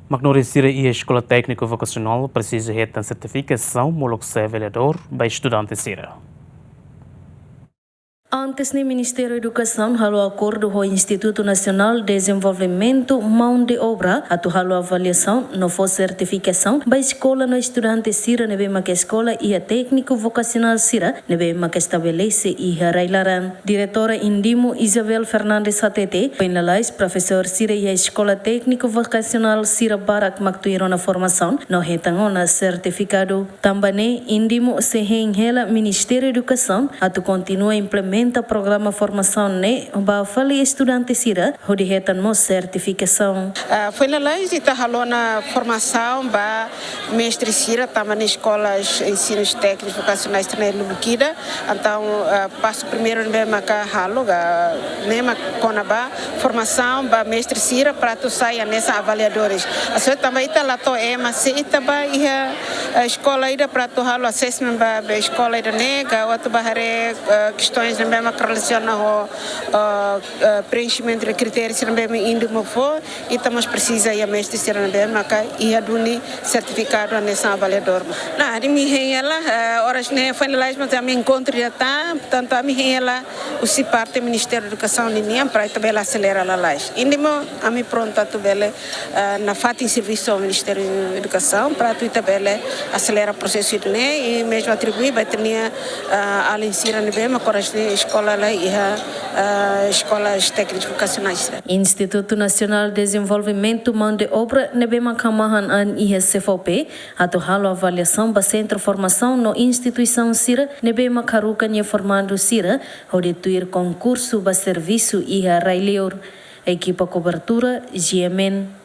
Manorin sira e Eskola Tekniku Vokasional precisa hetan sertikasaun molok avaliador para estudante sira. Antes no Ministério da Educação, halo acordo com o Instituto Nacional de Desenvolvimento Mão de Obra, a halo avaliação, não for certificação, para a escola no estudante sira, nebe que escola e a técnico vocacional sira, nebe que estabelece e harailaran. Diretora Indimo Isabel Fernandes Satete, penalais professor sira e a Escola Tekniku Vokasional sira barak maktuiro na formação, no hetan na certificado. Também Indimo se renhela Ministério da Educação, a continua implementando o programa formação ne ba fali estudante sira hodi hetan mo certificação. Foi na lei de na formação ba mestre sira tama nas escolas ensinos técnicos vocacionais na Lubukida. Então passo primeiro mesmo cá halo mesmo com a formação ba mestre sira para tu sair nessa avaliadores. A sua também está lá to mas se ita ba a escola ida para tu halo assessment ba escola ida nega outro bahare questões mesmo que relaciona ao preenchimento de critérios mesmo índimo for e estamos precisa a mestre ser mesmo e a duni certificado nessa avaliador. Na de mim ela horas ne finalizamos a minha encontro já tá, portanto a mim ela o se parte do Ministério da Educação linha para também acelerar a lei. Índimo a mim pronta tu bele na fata em serviço ao Ministério da Educação para tu também acelerar o processo e mesmo atribuir vai ter a ensina mesmo coragem escola lá e a escolas técnicas vocacionais. Instituto Nacional de Desenvolvimento Mão de Obra nebema kamahan an IHCVP ato halo avaliação ba centro formação no instituição sira nebema karukan ye formando sira hode tuir concurso ba serviço iha railior equipa cobertura GMN